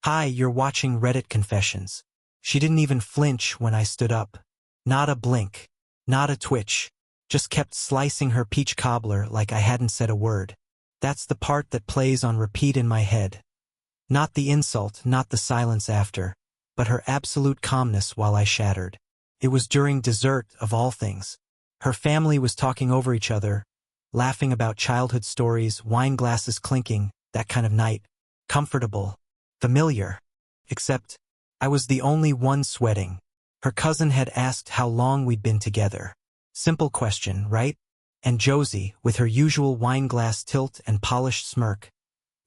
Hi, you're watching Reddit Confessions. She didn't even flinch when I stood up. Not a blink. Not a twitch. Just kept slicing her peach cobbler like I hadn't said a word. That's the part that plays on repeat in my head. Not the insult, not the silence after, but her absolute calmness while I shattered. It was during dessert, of all things. Her family was talking over each other, laughing about childhood stories, wine glasses clinking, that kind of night. Comfortable. Familiar. Except, I was the only one sweating. Her cousin had asked how long we'd been together. Simple question, right? And Josie, with her usual wine glass tilt and polished smirk,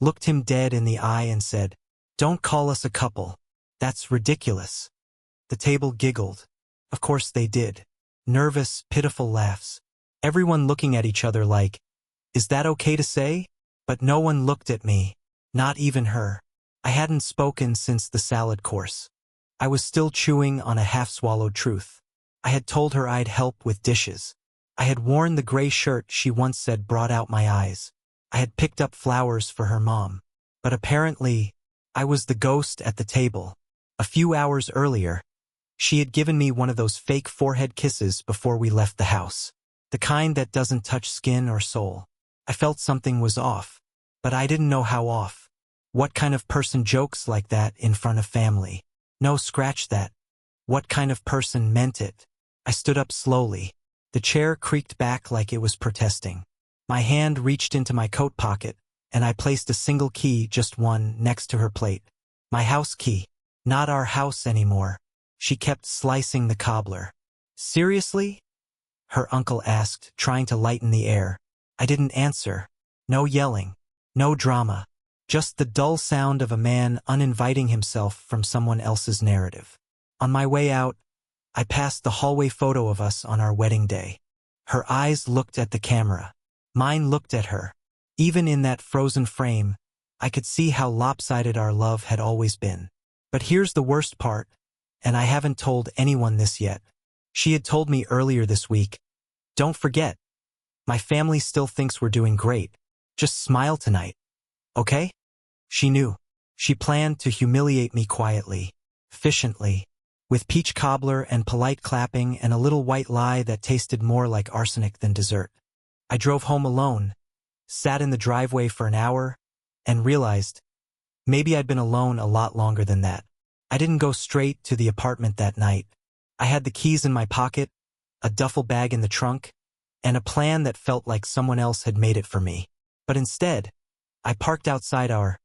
looked him dead in the eye and said, "Don't call us a couple. That's ridiculous." The table giggled. Of course they did. Nervous, pitiful laughs. Everyone looking at each other like, "Is that okay to say?" But no one looked at me. Not even her. I hadn't spoken since the salad course. I was still chewing on a half-swallowed truth. I had told her I'd help with dishes. I had worn the gray shirt she once said brought out my eyes. I had picked up flowers for her mom. But apparently, I was the ghost at the table. A few hours earlier, she had given me one of those fake forehead kisses before we left the house. The kind that doesn't touch skin or soul. I felt something was off, but I didn't know how off. What kind of person jokes like that in front of family? No, scratch that. What kind of person meant it? I stood up slowly. The chair creaked back like it was protesting. My hand reached into my coat pocket, and I placed a single key, just one, next to her plate. My house key. Not our house anymore. She kept slicing the cobbler. "Seriously?" her uncle asked, trying to lighten the air. I didn't answer. No yelling. No drama. Just the dull sound of a man uninviting himself from someone else's narrative. On my way out, I passed the hallway photo of us on our wedding day. Her eyes looked at the camera. Mine looked at her. Even in that frozen frame, I could see how lopsided our love had always been. But here's the worst part, and I haven't told anyone this yet. She had told me earlier this week, "Don't forget, my family still thinks we're doing great. Just smile tonight. Okay?" She knew. She planned to humiliate me quietly, efficiently, with peach cobbler and polite clapping and a little white lie that tasted more like arsenic than dessert. I drove home alone, sat in the driveway for an hour, and realized maybe I'd been alone a lot longer than that. I didn't go straight to the apartment that night. I had the keys in my pocket, a duffel bag in the trunk, and a plan that felt like someone else had made it for me. But instead, I parked outside her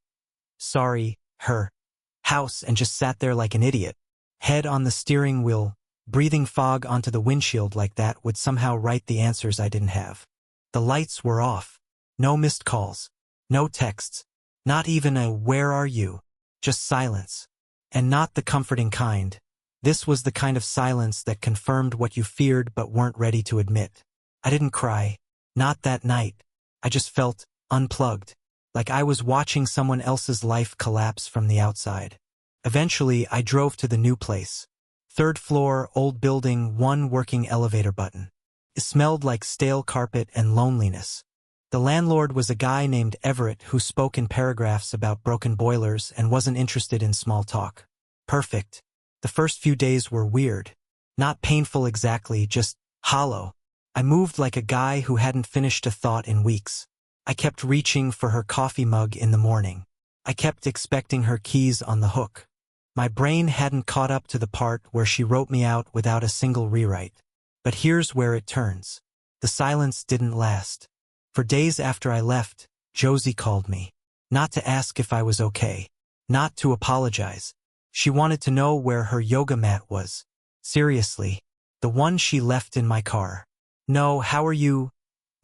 house and just sat there like an idiot, head on the steering wheel, breathing fog onto the windshield like that would somehow write the answers I didn't have. The lights were off. No missed calls. No texts. Not even a "where are you?" Just silence. And not the comforting kind. This was the kind of silence that confirmed what you feared but weren't ready to admit. I didn't cry. Not that night. I just felt unplugged. Like I was watching someone else's life collapse from the outside. Eventually, I drove to the new place. 3rd floor, old building, one working elevator button. It smelled like stale carpet and loneliness. The landlord was a guy named Everett who spoke in paragraphs about broken boilers and wasn't interested in small talk. Perfect. The first few days were weird. Not painful exactly, just hollow. I moved like a guy who hadn't finished a thought in weeks. I kept reaching for her coffee mug in the morning. I kept expecting her keys on the hook. My brain hadn't caught up to the part where she wrote me out without a single rewrite. But here's where it turns. The silence didn't last. For days after I left, Josie called me. Not to ask if I was okay. Not to apologize. She wanted to know where her yoga mat was. Seriously. The one she left in my car. "No, how are you?"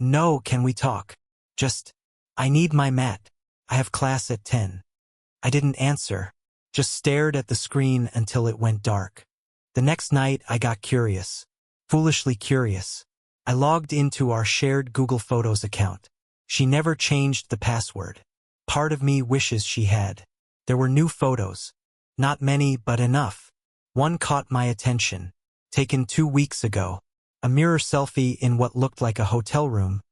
"No, can we talk?" Just, "I need my mat. I have class at 10. I didn't answer. Just stared at the screen until it went dark. The next night, I got curious. Foolishly curious. I logged into our shared Google Photos account. She never changed the password. Part of me wishes she had. There were new photos. Not many, but enough. One caught my attention. Taken 2 weeks ago. A mirror selfie in what looked like a hotel room.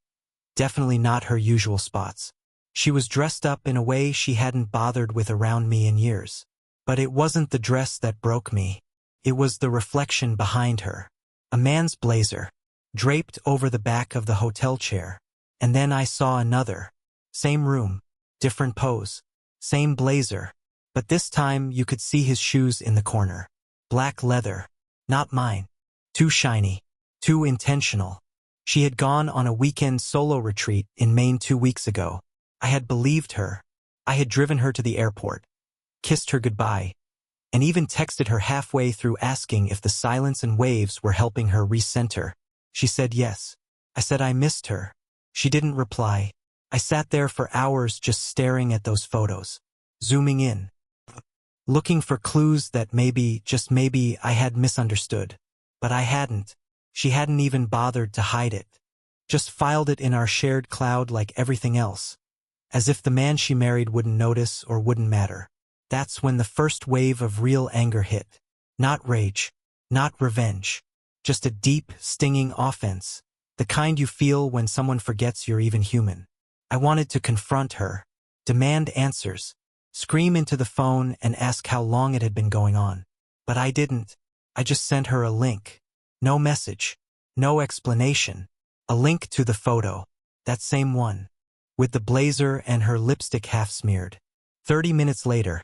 Definitely not her usual spots. She was dressed up in a way she hadn't bothered with around me in years. But it wasn't the dress that broke me. It was the reflection behind her. A man's blazer, draped over the back of the hotel chair. And then I saw another. Same room, different pose, same blazer. But this time you could see his shoes in the corner. Black leather. Not mine. Too shiny. Too intentional. She had gone on a weekend solo retreat in Maine 2 weeks ago. I had believed her. I had driven her to the airport, kissed her goodbye, and even texted her halfway through asking if the silence and waves were helping her recenter. She said yes. I said I missed her. She didn't reply. I sat there for hours just staring at those photos, zooming in, looking for clues that maybe, just maybe, I had misunderstood. But I hadn't. She hadn't even bothered to hide it. Just filed it in our shared cloud like everything else. As if the man she married wouldn't notice or wouldn't matter. That's when the first wave of real anger hit. Not rage. Not revenge. Just a deep, stinging offense. The kind you feel when someone forgets you're even human. I wanted to confront her. Demand answers. Scream into the phone and ask how long it had been going on. But I didn't. I just sent her a link. No message. No explanation. A link to the photo. That same one. With the blazer and her lipstick half smeared. 30 minutes later,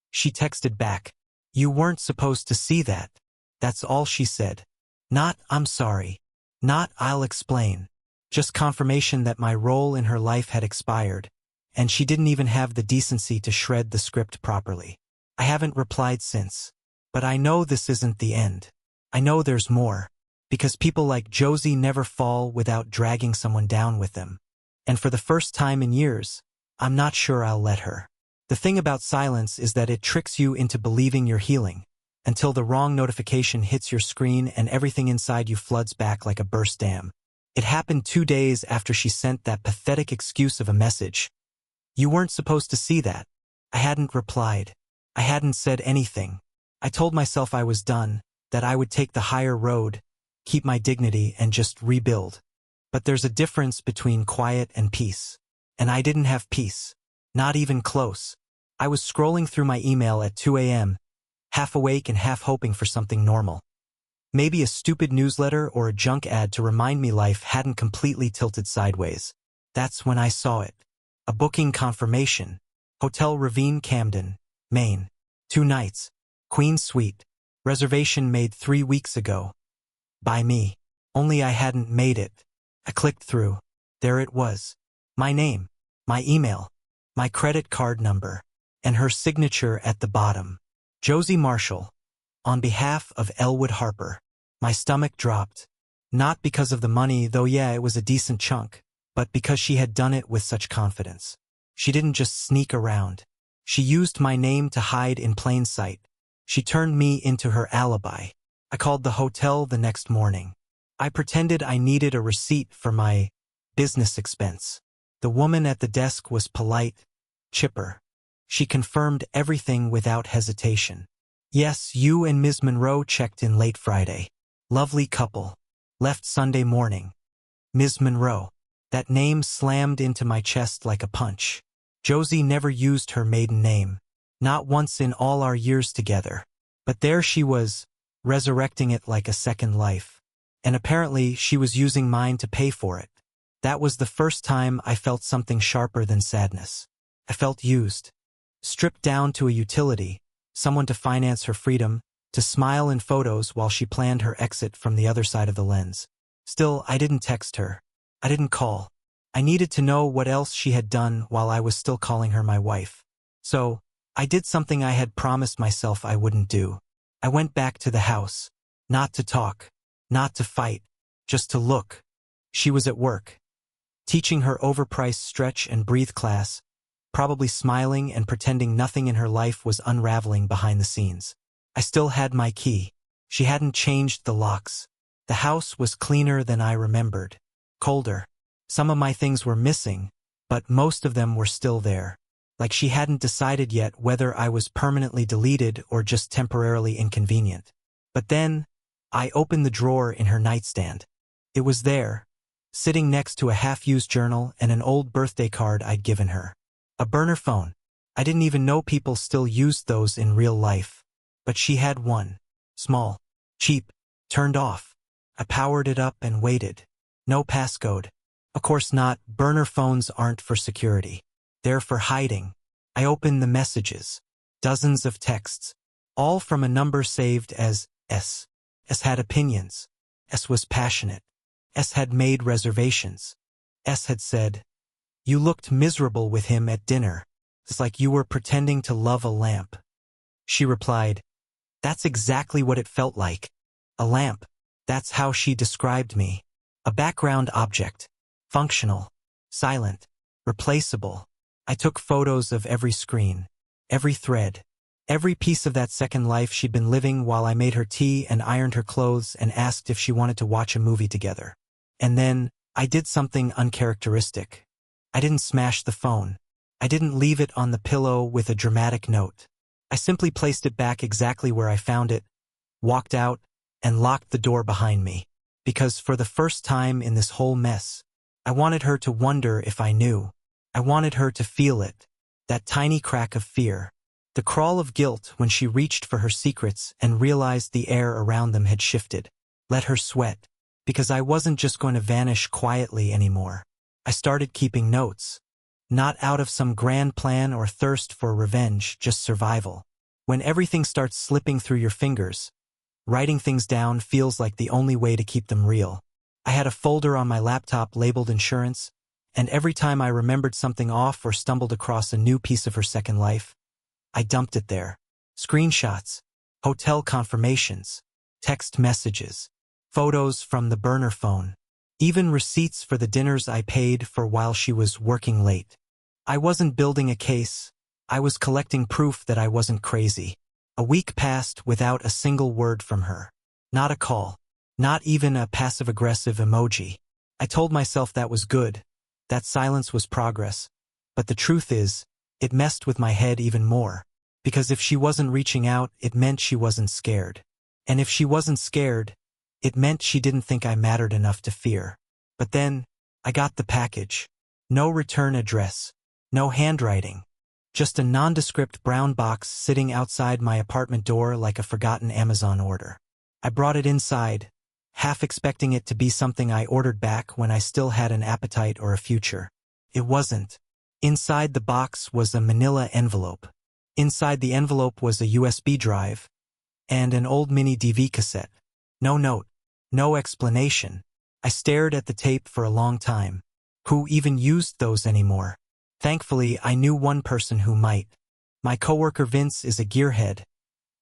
she texted back. You weren't supposed to see that. That's all she said. Not, I'm sorry. Not, I'll explain. Just confirmation that my role in her life had expired, and she didn't even have the decency to shred the script properly. I haven't replied since. But I know this isn't the end. I know there's more. Because people like Josie never fall without dragging someone down with them. And for the first time in years, I'm not sure I'll let her. The thing about silence is that it tricks you into believing you're healing, until the wrong notification hits your screen and everything inside you floods back like a burst dam. It happened 2 days after she sent that pathetic excuse of a message. You weren't supposed to see that. I hadn't replied. I hadn't said anything. I told myself I was done, that I would take the higher road, keep my dignity, and just rebuild. But there's a difference between quiet and peace. And I didn't have peace. Not even close. I was scrolling through my email at 2 a.m., half awake and half hoping for something normal. Maybe a stupid newsletter or a junk ad to remind me life hadn't completely tilted sideways. That's when I saw it. A booking confirmation. Hotel Ravine, Camden, Maine. 2 nights. Queen Suite. Reservation made 3 weeks ago. By me. Only I hadn't made it. I clicked through. There it was. My name. My email. My credit card number. And her signature at the bottom. Josie Marshall. On behalf of Elwood Harper. My stomach dropped. Not because of the money, though yeah, it was a decent chunk, but because she had done it with such confidence. She didn't just sneak around. She used my name to hide in plain sight. She turned me into her alibi. I called the hotel the next morning. I pretended I needed a receipt for my business expense. The woman at the desk was polite, chipper. She confirmed everything without hesitation. Yes, you and Ms. Monroe checked in late Friday. Lovely couple. Left Sunday morning. Ms. Monroe. That name slammed into my chest like a punch. Josie never used her maiden name. Not once in all our years together. But there she was, resurrecting it like a second life. And apparently she was using mine to pay for it. That was the first time I felt something sharper than sadness. I felt used. Stripped down to a utility, someone to finance her freedom, to smile in photos while she planned her exit from the other side of the lens. Still, I didn't text her. I didn't call. I needed to know what else she had done while I was still calling her my wife. So, I did something I had promised myself I wouldn't do. I went back to the house. Not to talk. Not to fight. Just to look. She was at work. Teaching her overpriced stretch and breathe class, probably smiling and pretending nothing in her life was unraveling behind the scenes. I still had my key. She hadn't changed the locks. The house was cleaner than I remembered. Colder. Some of my things were missing, but most of them were still there. Like she hadn't decided yet whether I was permanently deleted or just temporarily inconvenient. But then, I opened the drawer in her nightstand. It was there, sitting next to a half-used journal and an old birthday card I'd given her. A burner phone. I didn't even know people still used those in real life. But she had one. Small. Cheap. Turned off. I powered it up and waited. No passcode. Of course not. Burner phones aren't for security. They're for hiding. I opened the messages. Dozens of texts. All from a number saved as S. S had opinions. S was passionate. S had made reservations. S had said, "You looked miserable with him at dinner. It's like you were pretending to love a lamp." She replied, "That's exactly what it felt like. A lamp." That's how she described me. A background object. Functional. Silent. Replaceable. I took photos of every screen. Every thread. Every piece of that second life she'd been living while I made her tea and ironed her clothes and asked if she wanted to watch a movie together. And then, I did something uncharacteristic. I didn't smash the phone. I didn't leave it on the pillow with a dramatic note. I simply placed it back exactly where I found it, walked out, and locked the door behind me. Because for the first time in this whole mess, I wanted her to wonder if I knew. I wanted her to feel it. That tiny crack of fear. The crawl of guilt when she reached for her secrets and realized the air around them had shifted. Let her sweat. Because I wasn't just going to vanish quietly anymore. I started keeping notes. Not out of some grand plan or thirst for revenge, just survival. When everything starts slipping through your fingers, writing things down feels like the only way to keep them real. I had a folder on my laptop labeled insurance, and every time I remembered something off or stumbled across a new piece of her second life, I dumped it there. Screenshots, hotel confirmations, text messages, photos from the burner phone, even receipts for the dinners I paid for while she was working late. I wasn't building a case. I was collecting proof that I wasn't crazy. A week passed without a single word from her. Not a call. Not even a passive-aggressive emoji. I told myself that was good. That silence was progress. But the truth is, it messed with my head even more. Because if she wasn't reaching out, it meant she wasn't scared. And if she wasn't scared, it meant she didn't think I mattered enough to fear. But then, I got the package. No return address. No handwriting. Just a nondescript brown box sitting outside my apartment door like a forgotten Amazon order. I brought it inside, half expecting it to be something I ordered back when I still had an appetite or a future. It wasn't. Inside the box was a manila envelope. Inside the envelope was a USB drive and an old mini DV cassette. No note. No explanation. I stared at the tape for a long time. Who even used those anymore? Thankfully, I knew one person who might. My coworker Vince is a gearhead,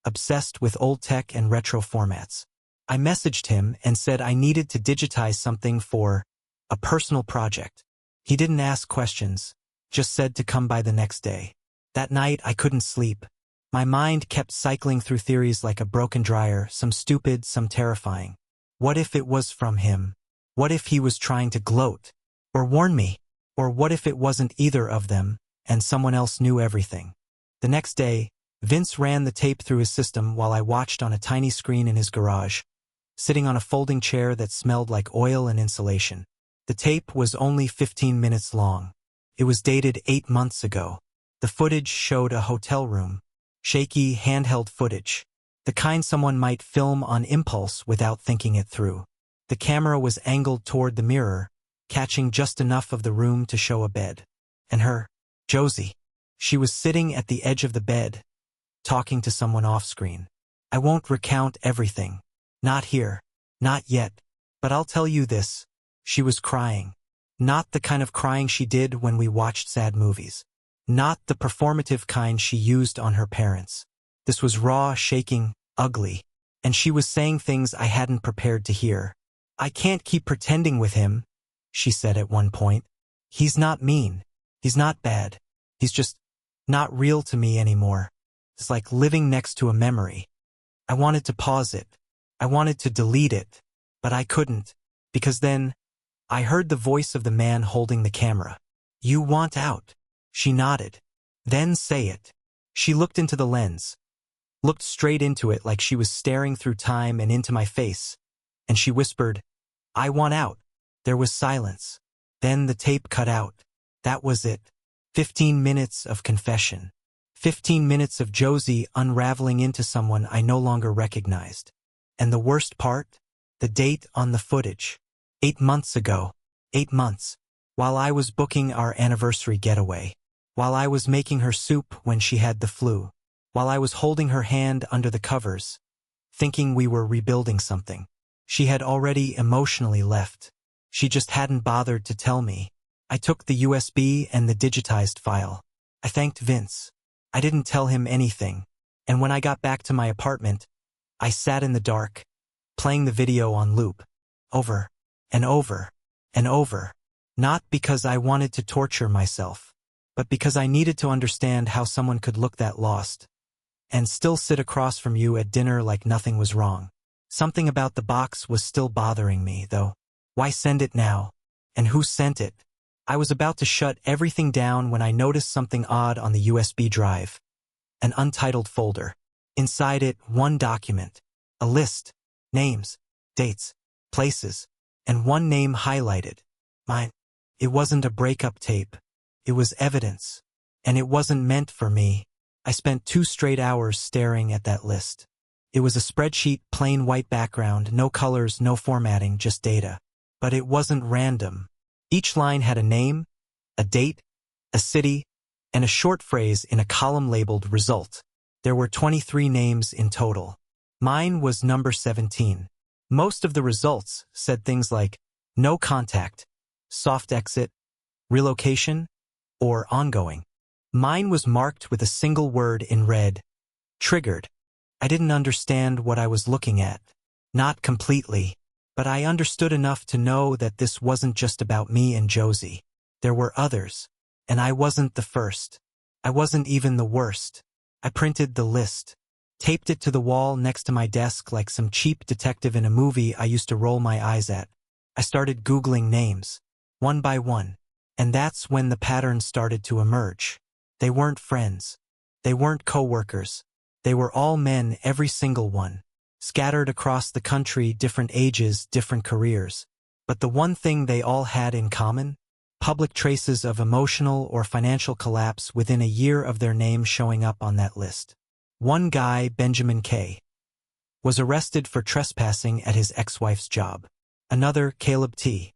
obsessed with old tech and retro formats. I messaged him and said I needed to digitize something for a personal project. He didn't ask questions, just said to come by the next day. That night, I couldn't sleep. My mind kept cycling through theories like a broken dryer, some stupid, some terrifying. What if it was from him? What if he was trying to gloat? Or warn me? Or what if it wasn't either of them, and someone else knew everything? The next day, Vince ran the tape through his system while I watched on a tiny screen in his garage, sitting on a folding chair that smelled like oil and insulation. The tape was only 15 minutes long. It was dated 8 months ago. The footage showed a hotel room. Shaky, handheld footage. The kind someone might film on impulse without thinking it through. The camera was angled toward the mirror, catching just enough of the room to show a bed. And her, Josie. She was sitting at the edge of the bed, talking to someone off-screen. I won't recount everything. Not here. Not yet. But I'll tell you this. She was crying. Not the kind of crying she did when we watched sad movies. Not the performative kind she used on her parents. This was raw, shaking, ugly. And she was saying things I hadn't prepared to hear. I can't keep pretending with him, she said at one point. He's not mean. He's not bad. He's just not real to me anymore. It's like living next to a memory. I wanted to pause it. I wanted to delete it. But I couldn't. Because then, I heard the voice of the man holding the camera. You want out. She nodded. Then say it. She looked into the lens. Looked straight into it like she was staring through time and into my face. And she whispered, I want out. There was silence. Then the tape cut out. That was it. 15 minutes of confession. 15 minutes of Josie unraveling into someone I no longer recognized. And the worst part? The date on the footage. 8 months ago. 8 months. While I was booking our anniversary getaway. While I was making her soup when she had the flu. While I was holding her hand under the covers, thinking we were rebuilding something. She had already emotionally left. She just hadn't bothered to tell me. I took the USB and the digitized file. I thanked Vince. I didn't tell him anything. And when I got back to my apartment, I sat in the dark, playing the video on loop. Over and over and over. Not because I wanted to torture myself, but because I needed to understand how someone could look that lost and still sit across from you at dinner like nothing was wrong. Something about the box was still bothering me, though. Why send it now? And who sent it? I was about to shut everything down when I noticed something odd on the USB drive. An untitled folder. Inside it, one document. A list. Names, dates, places, and one name highlighted. Mine. It wasn't a breakup tape. It was evidence. And it wasn't meant for me. I spent 2 straight hours staring at that list. It was a spreadsheet, plain white background, no colors, no formatting, just data. But it wasn't random. Each line had a name, a date, a city, and a short phrase in a column labeled result. There were 23 names in total. Mine was number 17. Most of the results said things like no contact, soft exit, relocation, or ongoing. Mine was marked with a single word in red, triggered. I didn't understand what I was looking at. Not completely, but I understood enough to know that this wasn't just about me and Josie. There were others, and I wasn't the first. I wasn't even the worst. I printed the list, taped it to the wall next to my desk like some cheap detective in a movie I used to roll my eyes at. I started Googling names, one by one, and that's when the pattern started to emerge. They weren't friends. They weren't co-workers. They were all men, every single one. Scattered across the country, different ages, different careers. But the one thing they all had in common? Public traces of emotional or financial collapse within a year of their name showing up on that list. One guy, Benjamin K., was arrested for trespassing at his ex-wife's job. Another, Caleb T.,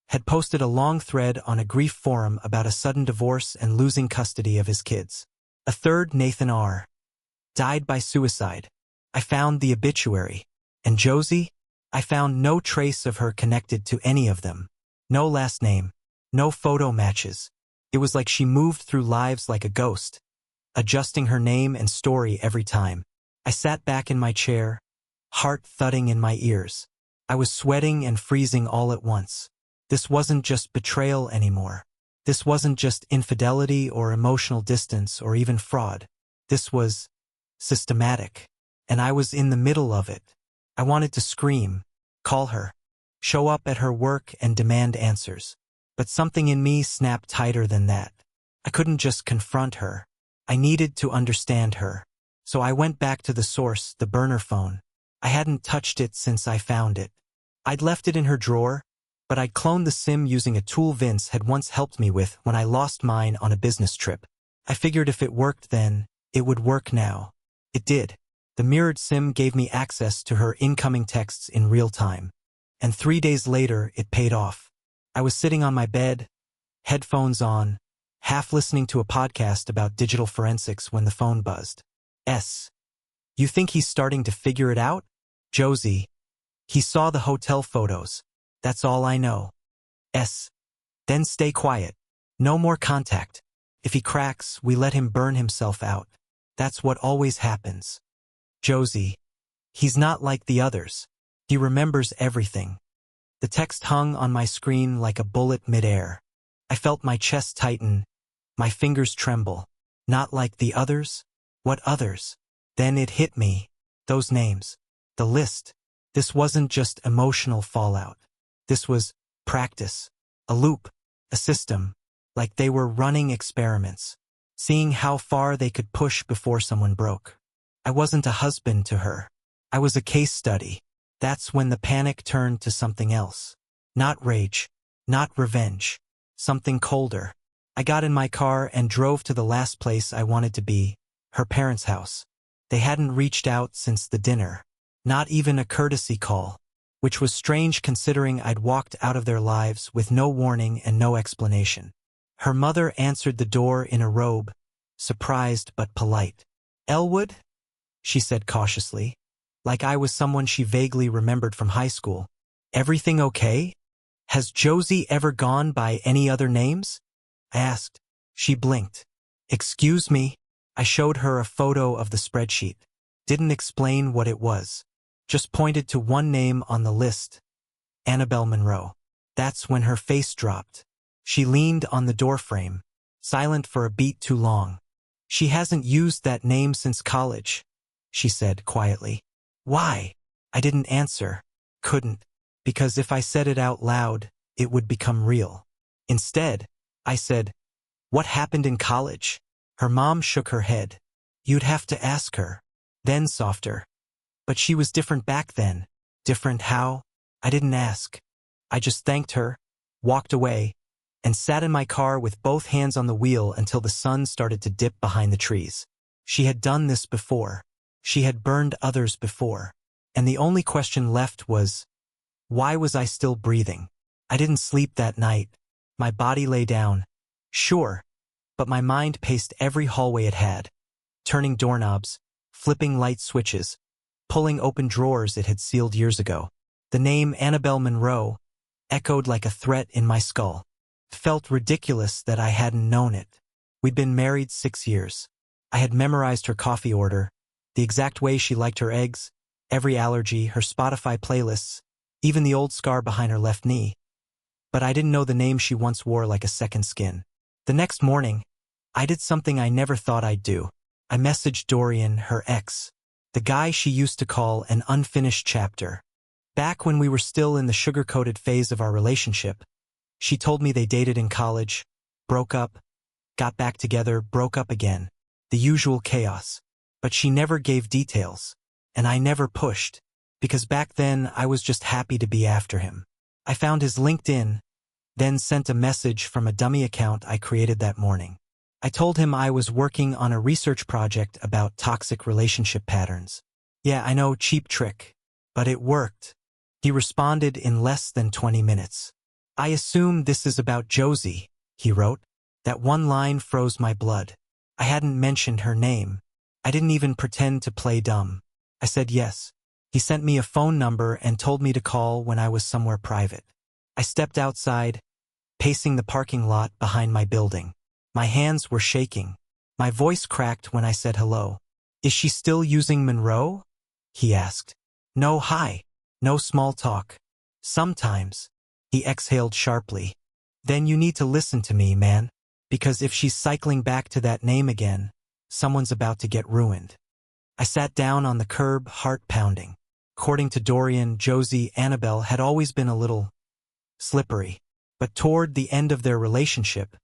had posted a long thread on a grief forum about a sudden divorce and losing custody of his kids. A third, Nathan R., died by suicide. I found the obituary. And Josie? I found no trace of her connected to any of them. No last name. No photo matches. It was like she moved through lives like a ghost, adjusting her name and story every time. I sat back in my chair, heart thudding in my ears. I was sweating and freezing all at once. This wasn't just betrayal anymore. This wasn't just infidelity or emotional distance or even fraud. This was systematic. And I was in the middle of it. I wanted to scream, call her, show up at her work and demand answers. But something in me snapped tighter than that. I couldn't just confront her. I needed to understand her. So I went back to the source, the burner phone. I hadn't touched it since I found it. I'd left it in her drawer, but I'd cloned the SIM using a tool Vince had once helped me with when I lost mine on a business trip. I figured if it worked then, it would work now. It did. The mirrored SIM gave me access to her incoming texts in real time. And 3 days later, it paid off. I was sitting on my bed, headphones on, half listening to a podcast about digital forensics when the phone buzzed. You think he's starting to figure it out? Josie. He saw the hotel photos. That's all I know. Then stay quiet. No more contact. If he cracks, we let him burn himself out. That's what always happens. Josie. He's not like the others. He remembers everything. The text hung on my screen like a bullet midair. I felt my chest tighten, my fingers tremble. Not like the others? What others? Then it hit me. Those names. The list. This wasn't just emotional fallout. This was practice. A loop. A system. Like they were running experiments. Seeing how far they could push before someone broke. I wasn't a husband to her. I was a case study. That's when the panic turned to something else. Not rage. Not revenge. Something colder. I got in my car and drove to the last place I wanted to be, her parents' house. They hadn't reached out since the dinner. Not even a courtesy call, which was strange considering I'd walked out of their lives with no warning and no explanation. Her mother answered the door in a robe, surprised but polite. "Elwood?" she said cautiously, like I was someone she vaguely remembered from high school. "Everything okay? Has Josie ever gone by any other names?" I asked. She blinked. "Excuse me?" I showed her a photo of the spreadsheet. Didn't explain what it was. Just pointed to one name on the list. Annabelle Monroe. That's when her face dropped. She leaned on the doorframe, silent for a beat too long. "She hasn't used that name since college," she said quietly. "Why?" I didn't answer. Couldn't. Because if I said it out loud, it would become real. Instead, I said, "What happened in college?" Her mom shook her head. "You'd have to ask her." Then softer. "But she was different back then." Different how? I didn't ask. I just thanked her, walked away, and sat in my car with both hands on the wheel until the sun started to dip behind the trees. She had done this before. She had burned others before. And the only question left was, why was I still breathing? I didn't sleep that night. My body lay down. Sure. But my mind paced every hallway it had. Turning doorknobs, flipping light switches, pulling open drawers it had sealed years ago. The name Annabelle Monroe echoed like a threat in my skull. It felt ridiculous that I hadn't known it. We'd been married 6 years. I had memorized her coffee order, the exact way she liked her eggs, every allergy, her Spotify playlists, even the old scar behind her left knee. But I didn't know the name she once wore like a second skin. The next morning, I did something I never thought I'd do. I messaged Dorian, her ex, the guy she used to call an unfinished chapter. Back when we were still in the sugar-coated phase of our relationship, she told me they dated in college, broke up, got back together, broke up again. The usual chaos. But she never gave details. And I never pushed. Because back then, I was just happy to be after him. I found his LinkedIn, then sent a message from a dummy account I created that morning. I told him I was working on a research project about toxic relationship patterns. Yeah, I know, cheap trick. But it worked. He responded in less than 20 minutes. "I assume this is about Josie," he wrote. That one line froze my blood. I hadn't mentioned her name. I didn't even pretend to play dumb. I said yes. He sent me a phone number and told me to call when I was somewhere private. I stepped outside, pacing the parking lot behind my building. My hands were shaking. My voice cracked when I said hello. "Is she still using Monroe?" he asked. "No, hi. No small talk." "Sometimes." He exhaled sharply. "Then you need to listen to me, man. Because if she's cycling back to that name again, someone's about to get ruined." I sat down on the curb, heart pounding. According to Dorian, Josie, Annabelle had always been a little slippery. But toward the end of their relationship,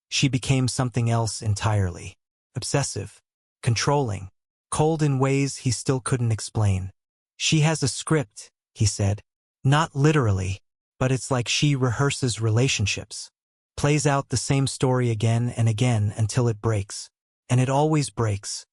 she became something else entirely. Obsessive, controlling, cold in ways he still couldn't explain. "She has a script," he said. "Not literally, but it's like she rehearses relationships. Plays out the same story again and again until it breaks. And it always breaks."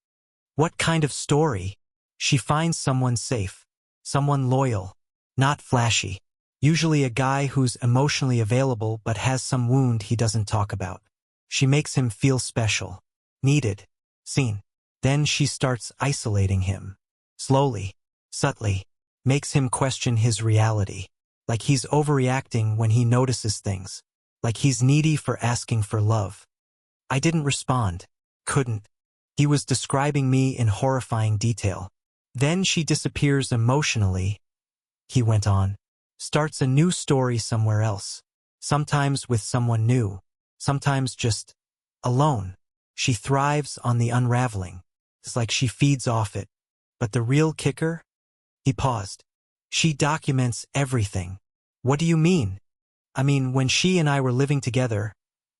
"What kind of story?" "She finds someone safe. Someone loyal. Not flashy. Usually a guy who's emotionally available but has some wound he doesn't talk about. She makes him feel special. Needed. Seen. Then she starts isolating him. Slowly. Subtly. Makes him question his reality. Like he's overreacting when he notices things. Like he's needy for asking for love." I didn't respond. Couldn't. He was describing me in horrifying detail. "Then she disappears emotionally," he went on. "Starts a new story somewhere else. Sometimes with someone new. Sometimes just alone. She thrives on the unraveling. It's like she feeds off it. But the real kicker?" He paused. "She documents everything." "What do you mean?" "I mean, when she and I were living together,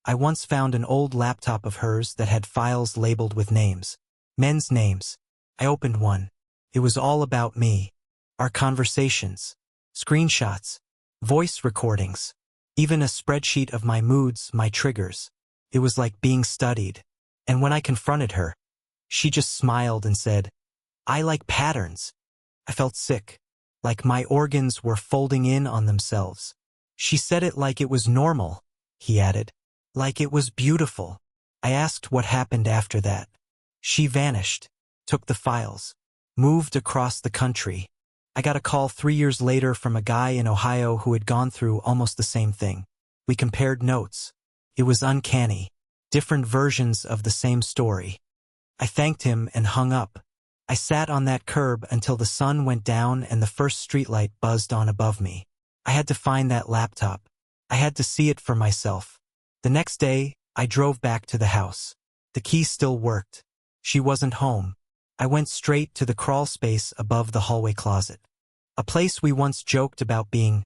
I once found an old laptop of hers that had files labeled with names. Men's names. I opened one. It was all about me. Our conversations. Screenshots. Voice recordings. Even a spreadsheet of my moods, my triggers. It was like being studied. And when I confronted her, she just smiled and said, "I like patterns." I felt sick, like my organs were folding in on themselves. She said it like it was normal, he added, like it was beautiful. I asked what happened after that. She vanished, took the files, moved across the country. I got a call 3 years later from a guy in Ohio who had gone through almost the same thing. We compared notes. It was uncanny. Different versions of the same story. I thanked him and hung up. I sat on that curb until the sun went down and the first streetlight buzzed on above me. I had to find that laptop. I had to see it for myself. The next day, I drove back to the house. The key still worked. She wasn't home. I went straight to the crawl space above the hallway closet. A place we once joked about being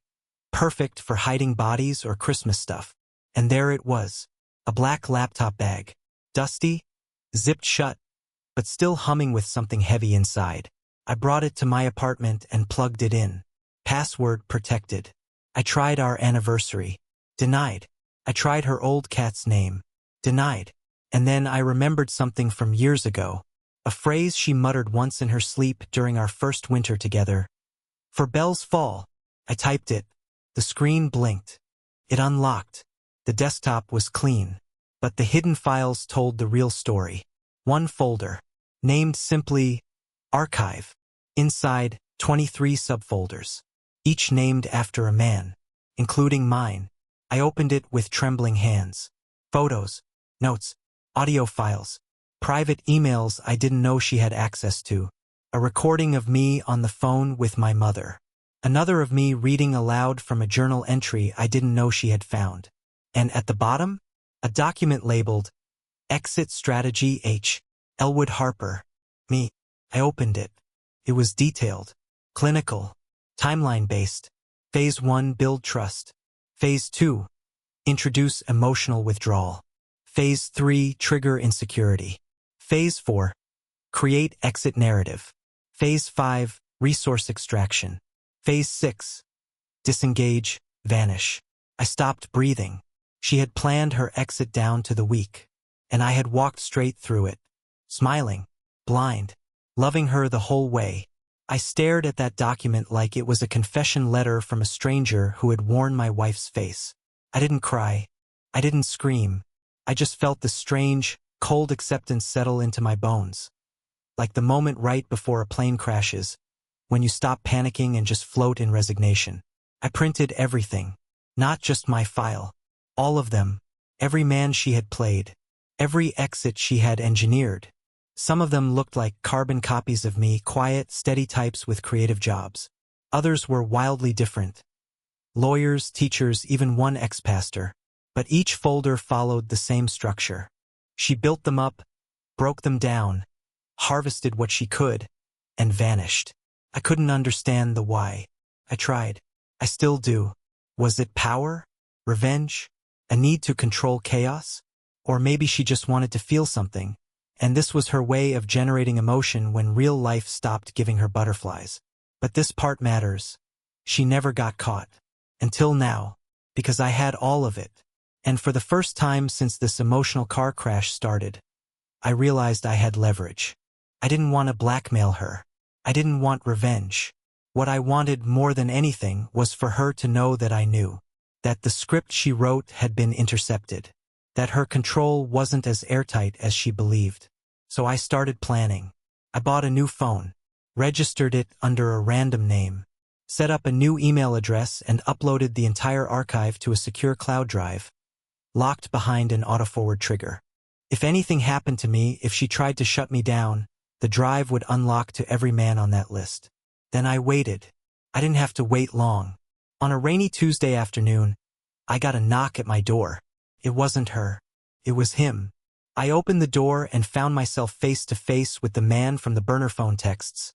perfect for hiding bodies or Christmas stuff. And there it was. A black laptop bag. Dusty, zipped shut, but still humming with something heavy inside. I brought it to my apartment and plugged it in. Password protected. I tried our anniversary. Denied. I tried her old cat's name. Denied. And then I remembered something from years ago. A phrase she muttered once in her sleep during our first winter together. "For Belle's fall." I typed it. The screen blinked. It unlocked. The desktop was clean. But the hidden files told the real story. One folder, named simply Archive. Inside, 23 subfolders, each named after a man, including mine. I opened it with trembling hands. Photos, notes, audio files, private emails I didn't know she had access to, a recording of me on the phone with my mother, another of me reading aloud from a journal entry I didn't know she had found. And at the bottom, a document labeled Exit Strategy H. Elwood Harper. Me. I opened it. It was detailed, clinical, timeline-based. Phase 1, build trust. Phase 2, introduce emotional withdrawal. Phase 3, trigger insecurity. Phase 4, create exit narrative. Phase 5, resource extraction. Phase 6, disengage, vanish. I stopped breathing. She had planned her exit down to the week, and I had walked straight through it, smiling, blind, loving her the whole way. I stared at that document like it was a confession letter from a stranger who had worn my wife's face. I didn't cry. I didn't scream. I just felt the strange, cold acceptance settle into my bones. Like the moment right before a plane crashes, when you stop panicking and just float in resignation. I printed everything, not just my file. All of them, every man she had played, every exit she had engineered. Some of them looked like carbon copies of me, quiet, steady types with creative jobs. Others were wildly different. Lawyers, teachers, even one ex-pastor. But each folder followed the same structure. She built them up, broke them down, harvested what she could, and vanished. I couldn't understand the why. I tried. I still do. Was it power? Revenge? A need to control chaos? Or maybe she just wanted to feel something, and this was her way of generating emotion when real life stopped giving her butterflies. But this part matters. She never got caught. Until now. Because I had all of it. And for the first time since this emotional car crash started, I realized I had leverage. I didn't want to blackmail her. I didn't want revenge. What I wanted more than anything was for her to know that I knew. That the script she wrote had been intercepted. That her control wasn't as airtight as she believed. So I started planning. I bought a new phone, registered it under a random name, set up a new email address and uploaded the entire archive to a secure cloud drive, locked behind an autoforward trigger. If anything happened to me, if she tried to shut me down, the drive would unlock to every man on that list. Then I waited. I didn't have to wait long. On a rainy Tuesday afternoon, I got a knock at my door. It wasn't her. It was him. I opened the door and found myself face to face with the man from the burner phone texts.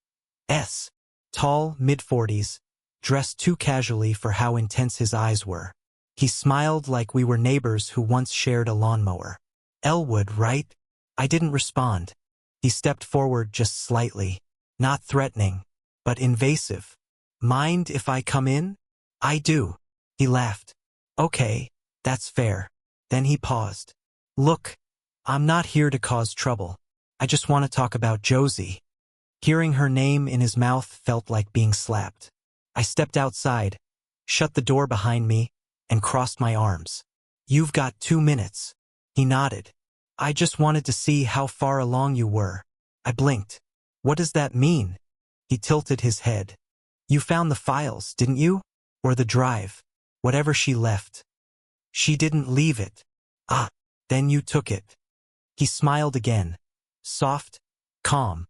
Tall, mid-40s, dressed too casually for how intense his eyes were. He smiled like we were neighbors who once shared a lawnmower. "Elwood, right?" I didn't respond. He stepped forward just slightly, not threatening, but invasive. "Mind if I come in?" "I do." He laughed. "Okay, that's fair." Then he paused. Look, I'm not here to cause trouble. I just want to talk about Josie. Hearing her name in his mouth felt like being slapped. I stepped outside, shut the door behind me, and crossed my arms. You've got 2 minutes. He nodded. I just wanted to see how far along you were. I blinked. What does that mean? He tilted his head. You found the files, didn't you? Or the drive? Whatever she left. She didn't leave it. Ah, then you took it. He smiled again. Soft, calm.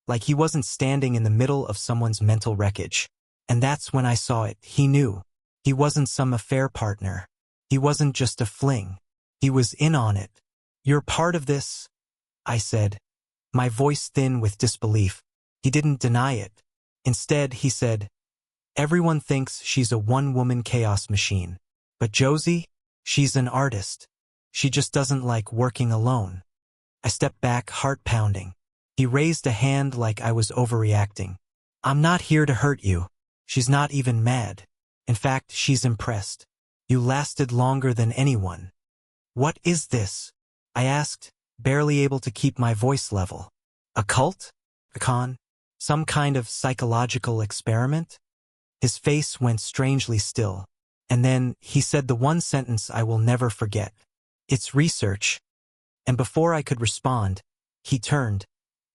Like he wasn't standing in the middle of someone's mental wreckage. And that's when I saw it. He knew. He wasn't some affair partner. He wasn't just a fling. He was in on it. You're part of this, I said, my voice thin with disbelief. He didn't deny it. Instead, he said, everyone thinks she's a one-woman chaos machine. But Josie, she's an artist. She just doesn't like working alone. I stepped back, heart pounding. He raised a hand like I was overreacting. I'm not here to hurt you. She's not even mad. In fact, she's impressed. You lasted longer than anyone. What is this? I asked, barely able to keep my voice level. A cult? A con? Some kind of psychological experiment? His face went strangely still. And then he said the one sentence I will never forget. It's research. And before I could respond, he turned,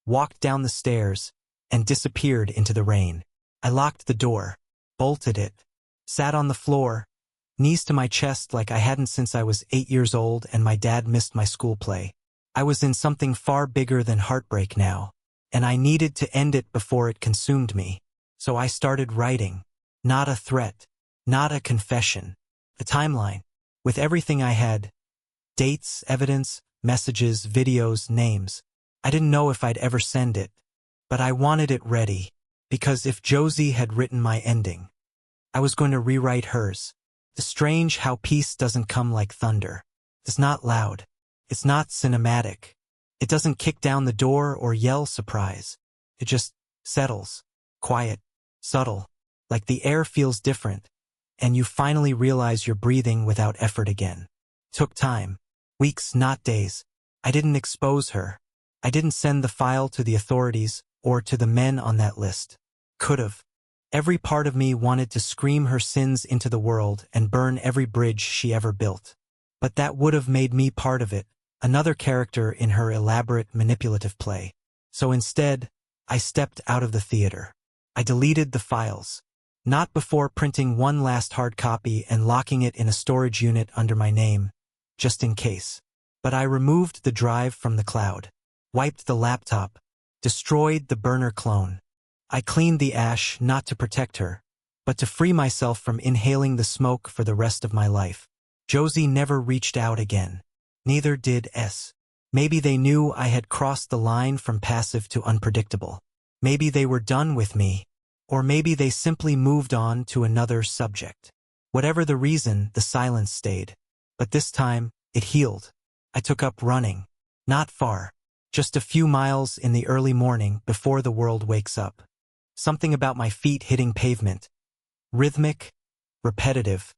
walked down the stairs, and disappeared into the rain. I locked the door, bolted it, sat on the floor, knees to my chest like I hadn't since I was 8 years old and my dad missed my school play. I was in something far bigger than heartbreak now, and I needed to end it before it consumed me. So I started writing. Not a threat, not a confession. A timeline, with everything I had. Dates, evidence, messages, videos, names. I didn't know if I'd ever send it, but I wanted it ready, because if Josie had written my ending, I was going to rewrite hers. The strange how peace doesn't come like thunder. It's not loud. It's not cinematic. It doesn't kick down the door or yell surprise. It just settles. Quiet. Subtle. Like the air feels different, and you finally realize you're breathing without effort again. Took time. Weeks, not days. I didn't expose her. I didn't send the file to the authorities or to the men on that list. Could've. Every part of me wanted to scream her sins into the world and burn every bridge she ever built. But that would have made me part of it, another character in her elaborate manipulative play. So instead, I stepped out of the theater. I deleted the files. Not before printing one last hard copy and locking it in a storage unit under my name, just in case. But I removed the drive from the cloud, wiped the laptop, destroyed the burner clone. I cleaned the ash not to protect her, but to free myself from inhaling the smoke for the rest of my life. Josie never reached out again. Neither did S. Maybe they knew I had crossed the line from passive to unpredictable. Maybe they were done with me, or maybe they simply moved on to another subject. Whatever the reason, the silence stayed. But this time, it healed. I took up running. Not far. Just a few miles in the early morning before the world wakes up. Something about my feet hitting pavement, rhythmic, repetitive,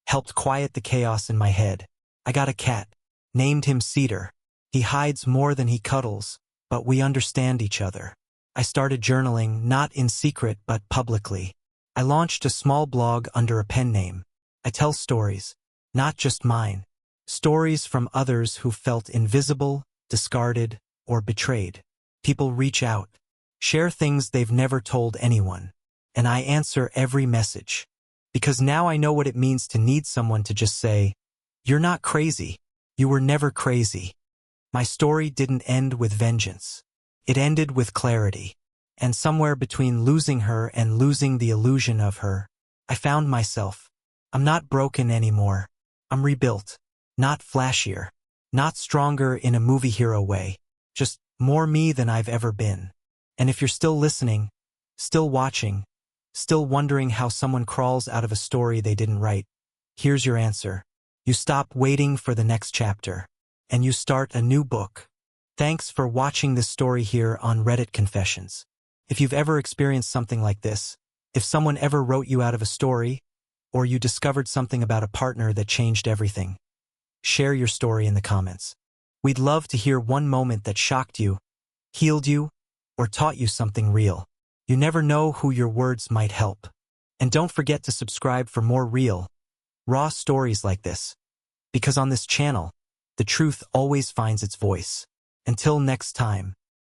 helped quiet the chaos in my head. I got a cat, named him Cedar. He hides more than he cuddles, but we understand each other. I started journaling, not in secret but publicly. I launched a small blog under a pen name. I tell stories, not just mine. Stories from others who felt invisible, discarded, or betrayed. People reach out, share things they've never told anyone, and I answer every message. Because now I know what it means to need someone to just say, "You're not crazy. You were never crazy." My story didn't end with vengeance. It ended with clarity. And somewhere between losing her and losing the illusion of her, I found myself. I'm not broken anymore. I'm rebuilt. Not flashier. Not stronger in a movie hero way. Just more me than I've ever been. And if you're still listening, still watching, still wondering how someone crawls out of a story they didn't write, here's your answer. You stop waiting for the next chapter, and you start a new book. Thanks for watching this story here on Reddit Confessions. If you've ever experienced something like this, if someone ever wrote you out of a story, or you discovered something about a partner that changed everything, share your story in the comments. We'd love to hear one moment that shocked you, healed you, or taught you something real. You never know who your words might help. And don't forget to subscribe for more real, raw stories like this. Because on this channel, the truth always finds its voice. Until next time.